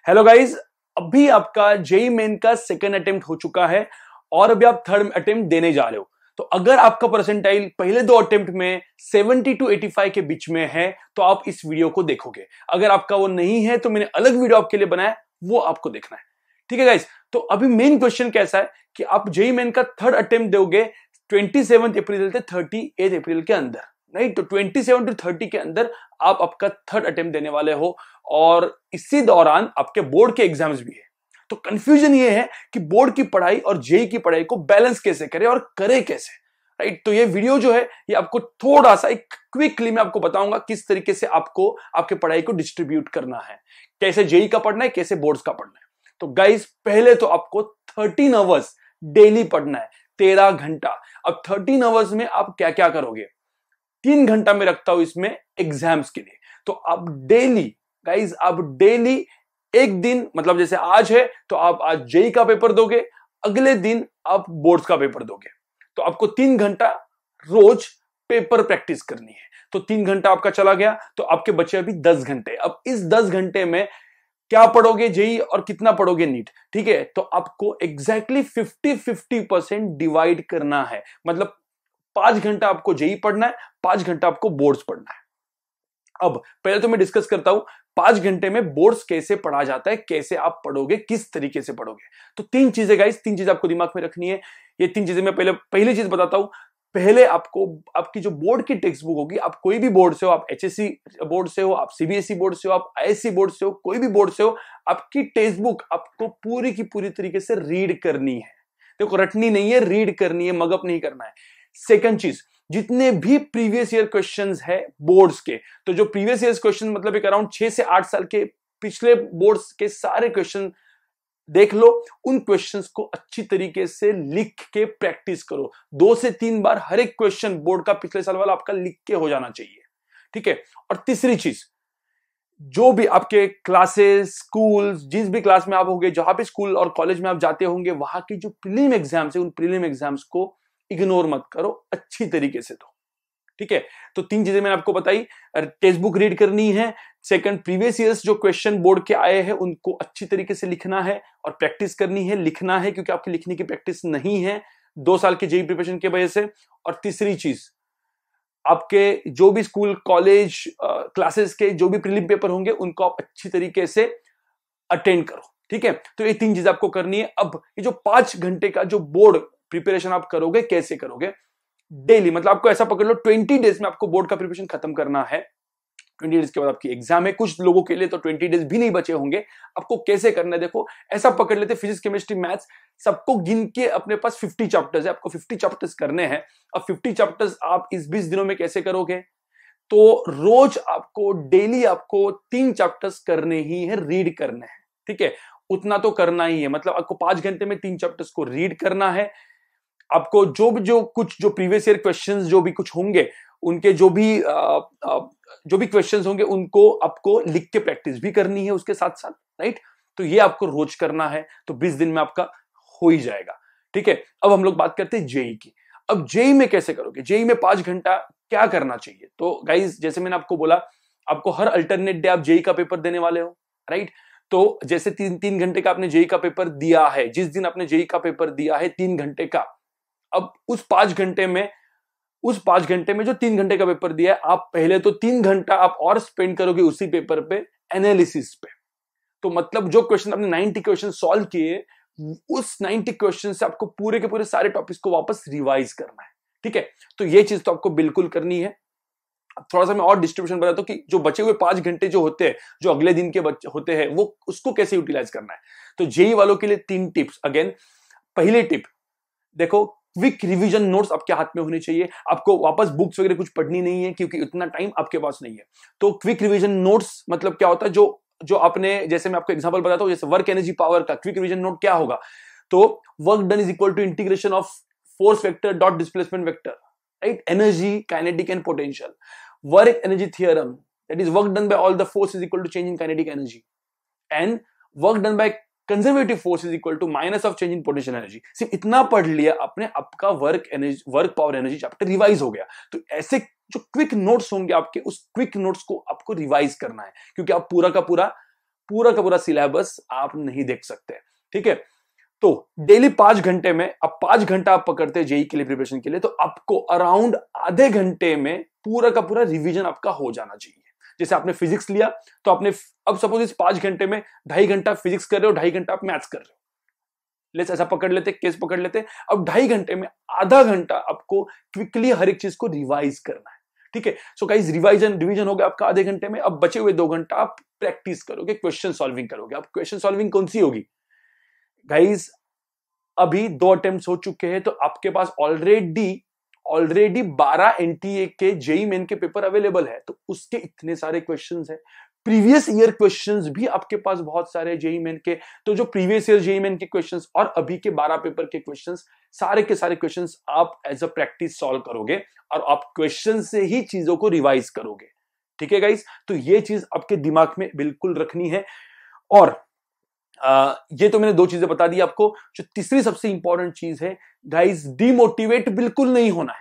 Hello guys, अभी आपका JEE main का सेकंड अटेम्प्ट हो चुका है और अभी आप थर्ड अटेम्प्ट देने जा रहे हो। तो अगर आपका परसेंटाइल पहले दो अटेम्प्ट में 70 to 85 के बीच में है तो आप इस वीडियो को देखोगे। अगर आपका वो नहीं है तो मैंने अलग वीडियो आपके लिए बनाया, वो आपको देखना है। ठीक है गाइस, तो अभी मेन क्वेश्चन कैसा है कि आप जेई मेन का थर्ड अटेम्प्ट दोगे 27 अप्रैल से 38 अप्रैल के अंदर, राइट। तो 27 to 30 के अंदर आप आपका थर्ड अटेम्प्ट देने वाले हो और इसी दौरान आपके बोर्ड के एग्जाम्स भी है। तो कंफ्यूजन ये है कि बोर्ड की पढ़ाई और जेई की पढ़ाई को बैलेंस कैसे करें और करें कैसे, राइट। तो ये वीडियो जो है ये आपको थोड़ा सा एक क्विकली मैं आपको बताऊंगा किस तरीके से आपको आपके पढ़ाई को डिस्ट्रीब्यूट करना है, कैसे जेई का पढ़ना है, कैसे बोर्ड्स का पढ़ना है। तो गाइस, पहले तो आपको 13 आवर्स डेली पढ़ना है, 13 घंटा। अब 13 आवर्स में आप क्या क्या करोगे? 3 घंटा में रखता हूं इसमें एग्जाम्स के लिए। तो आप डेली गाइज, आप डेली एक दिन, मतलब जैसे आज है तो आप आज जेई का पेपर दोगे, अगले दिन आप बोर्ड्स का पेपर दोगे। तो आपको 3 घंटा रोज पेपर प्रैक्टिस करनी है। तो 3 घंटा आपका चला गया तो आपके बचे अभी 10 घंटे। अब इस 10 घंटे में क्या पढ़ोगे जेई और कितना पढ़ोगे नीट, ठीक है। तो आपको एग्जैक्टली 50-50% डिवाइड करना है। मतलब 5 घंटा आपको जेई पढ़ना है, 5 घंटा आपको बोर्ड्स पढ़ना है। अब पहले तो मैं डिस्कस करता हूं 5 घंटे में बोर्ड्स कैसे पढ़ा जाता है, कैसे आप पढ़ोगे, किस तरीके से पढ़ोगे। तो 3 चीजें गाइस, 3 चीजें आपको दिमाग में रखनी है। ये 3 चीजें मैं पहली चीज बताता हूं। पहले आपको आपकी जो बोर्ड की टेक्स्ट बुक होगी, आप कोई भी बोर्ड से हो, आप एचएससी बोर्ड से हो, आप सीबीएसई बोर्ड से हो, आप आईएससी बोर्ड से हो, कोई भी बोर्ड से हो, आपकी टेक्स्ट बुक आपको पूरी की पूरी तरीके से रीड करनी है। देखो, रटनी नहीं है, रीड करनी है, मगअप नहीं करना है। सेकंड चीज, जितने भी प्रीवियस ईयर क्वेश्चंस है बोर्ड्स के, तो जो प्रीवियस ईयर क्वेश्चन मतलब एक अराउंड 6 से 8 साल के पिछले बोर्ड्स के सारे क्वेश्चन देख लो। उन क्वेश्चंस को अच्छी तरीके से लिख के प्रैक्टिस करो। 2 से 3 बार हर एक क्वेश्चन बोर्ड का पिछले साल वाला आपका लिख के हो जाना चाहिए, ठीक है। और तीसरी चीज, जो भी आपके क्लासेस, स्कूल, जिस भी क्लास में आप होंगे, जहां भी स्कूल और कॉलेज में आप जाते होंगे, वहां की जो प्रीलिम एग्जाम्स है, उन प्रीलिम एग्जाम्स को इग्नोर मत करो, अच्छी तरीके से दो, ठीक है। तो 3 चीजें मैंने आपको बताई। टेक्स्ट बुक रीड करनी है, सेकंड प्रीवियस ईयर्स जो क्वेश्चन बोर्ड के आए हैं उनको अच्छी तरीके से लिखना है और प्रैक्टिस करनी है, लिखना है, क्योंकि आपकी लिखने की प्रैक्टिस नहीं है 2 साल के जेई प्रिपरेशन की वजह से। और तीसरी चीज, आपके जो भी स्कूल, कॉलेज, क्लासेस के जो भी प्रीलिम पेपर होंगे उनको आप अच्छी तरीके से अटेंड करो, ठीक है। तो ये 3 चीजें आपको करनी है। अब ये जो 5 घंटे का जो बोर्ड प्रिपरेशन आप करोगे, कैसे करोगे? डेली, मतलब आपको ऐसा पकड़ लो 20 डेज में आपको बोर्ड का प्रिपरेशन खत्म करना है। 20 डेज के बाद आपकी एग्जाम है। कुछ लोगों के लिए तो 20 डेज भी नहीं बचे होंगे। आपको कैसे करना है देखो, ऐसा पकड़ लेते, फिजिक्स, केमिस्ट्री, मैथ्स सबको गिन के अपने पास 50 चैप्टर्स है, आपको 50 चैप्टर्स करने हैं। अब 50 चैप्टर्स आप इस 20 दिनों में कैसे करोगे? तो रोज आपको, डेली आपको 3 चैप्टर्स करने ही है, रीड करने हैं, ठीक है। उतना तो करना ही है, मतलब आपको 5 घंटे में 3 चैप्टर्स को रीड करना है। आपको जो प्रीवियस ईयर क्वेश्चंस जो भी कुछ होंगे, उनके जो भी क्वेश्चंस होंगे उनको आपको लिख के प्रैक्टिस भी करनी है उसके साथ साथ, राइट। तो ये आपको रोज करना है, तो 20 दिन में आपका हो ही जाएगा, ठीक है। अब हम लोग बात करते हैं जेई की। अब जेई में कैसे करोगे? जेई में 5 घंटा क्या करना चाहिए? तो गाइज, जैसे मैंने आपको बोला, आपको हर अल्टरनेट डे आप जेई का पेपर देने वाले हो, राइट। तो जैसे 3 घंटे का आपने जेई का पेपर दिया है, जिस दिन आपने जेई का पेपर दिया है 3 घंटे का, अब उस 5 घंटे में जो 3 घंटे का पेपर दिया है, आप पहले तो 3 घंटा आप और स्पेंड करोगे उसी पेपर पे, एनालिसिस पे। तो मतलब जो क्वेश्चन आपने 90 क्वेश्चन सॉल्व किए, उस 90 क्वेश्चन से आपको पूरे के पूरे सारे टॉपिक्स को वापस रिवाइज करना है, ठीक है। तो ये चीज तो आपको बिल्कुल करनी है। अब थोड़ा सा मैं और डिस्ट्रीब्यूशन बताता हूं कि जो बचे हुए 5 घंटे जो होते हैं, जो अगले दिन के होते हैं, वो उसको कैसे यूटिलाइज करना है। तो जेई वालों के लिए 3 टिप्स। अगेन, पहली टिप देखो, क्विक रिवीजन नोट्स आपके हाथ में होने चाहिए। आपको वापस बुक्स वगैरह कुछ पढ़नी नहीं है, क्योंकि इतना टाइम आपके पास नहीं है। तो क्विक रिवीजन नोट्स मतलब क्या होता है? जो आपने, जैसे मैं आपको एग्जांपल बताता हूं, जैसे वर्क एनर्जी पावर का क्विक रिवीजन नोट क्या होगा? तो work done is equal to integration of force vector dot displacement vector, right, energy, kinetic and potential. Work energy theorem, that is work done by all the force is equal to change in kinetic energy, and work done by conservative force is equal to minus of change in potential energy. सिर्फ इतना पढ़ लिया आपने, आपका work power energy chapter revise हो गया। तो ऐसे जो क्विक नोट्स होंगे आपके, उस क्विक नोट्स को आपको रिवाइज करना है, क्योंकि आप पूरा का पूरा पूरा का पूरा सिलेबस आप नहीं देख सकते। ठीक है, तो डेली 5 घंटे में, अब 5 घंटा आप पकड़ते हैं जेई के लिए प्रिपरेशन के लिए, तो आपको अराउंड आधे घंटे में पूरा का पूरा रिवीजन आपका हो जाना चाहिए। जैसे आपने फिजिक्स लिया तो आपने, अब सपोज इस 5 घंटे में 2.5 घंटा फिजिक्स कर रहे हो, 2.5 घंटा आप मैथ्स कर रहे हो, लेट्स ऐसा पकड़ लेते, केस पकड़ लेते। अब 2.5 घंटे में आधा घंटा आपको क्विकली हर एक चीज को रिवाइज करना है। ठीक है, सो गाइस रिवीजन हो गया आपका आधे घंटे में। अब बचे हुए 2 घंटा आप प्रैक्टिस करोगे, क्वेश्चन सॉल्विंग करोगे। अब क्वेश्चन सॉल्विंग कौन सी होगी गाइस? अभी 2 अटेम्प्ट्स हो चुके हैं, तो आपके पास ऑलरेडी 12 एनटीए के जेई मेन के पेपर अवेलेबल है, तो उसके इतने सारे क्वेश्चंस हैं। प्रीवियस ईयर क्वेश्चंस भी आपके पास बहुत सारे जेई मेन के, तो जो प्रीवियस ईयर जेई मेन के क्वेश्चंस और अभी के 12 पेपर के क्वेश्चंस, सारे के सारे क्वेश्चंस आप एज अ प्रैक्टिस सॉल्व करोगे और आप क्वेश्चन से ही चीजों को रिवाइज करोगे। ठीक है गाइस, तो ये चीज आपके दिमाग में बिल्कुल रखनी है। और ये तो मैंने 2 चीजें बता दी आपको। जो तीसरी सबसे इंपॉर्टेंट चीज है गाइस, डिमोटिवेट बिल्कुल नहीं होना है।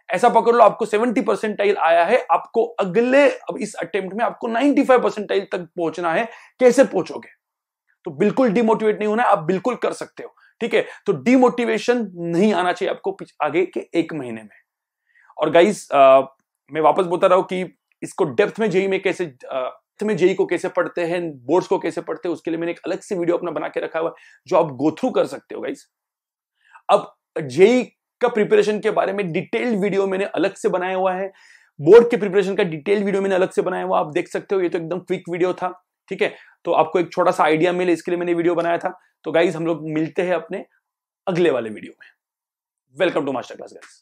ऐसा पकड़ लो आपको 70 परसेंटाइल आया है, आपको अगले, अब इस अटेम्प्ट में आपको 95 परसेंटाइल तक पहुंचना है। कैसे पहुंचोगे? तो बिल्कुल डिमोटिवेट नहीं होना है, आप बिल्कुल कर सकते हो। ठीक है, तो डिमोटिवेशन नहीं आना चाहिए आपको आगे के 1 महीने में। और गाइस मैं वापस बोलता रहा हूं कि इसको डेप्थ में जेई में कैसे में जेई को कैसे पढ़ते हैं, बोर्ड्स को कैसे पढ़ते हैं, उसके लिए मैंने एक अलग से वीडियो अपना बना के रखा हुआ है जो आप गो थ्रू कर सकते हो गाइस। अब जेई का प्रिपरेशन के बारे में डिटेल्ड वीडियो मैंने अलग से बनाया हुआ है, बोर्ड के प्रिपरेशन का डिटेल्ड वीडियो मैंने अलग से बनाया हुआ, आप देख सकते हो। ये तो एकदम क्विक वीडियो था। ठीक है, तो आपको एक छोटा सा आइडिया मिले इसके लिए मैंने वीडियो बनाया था। तो गाइस हम लोग मिलते हैं अपने अगले वाले वीडियो में। Welcome to master class guys.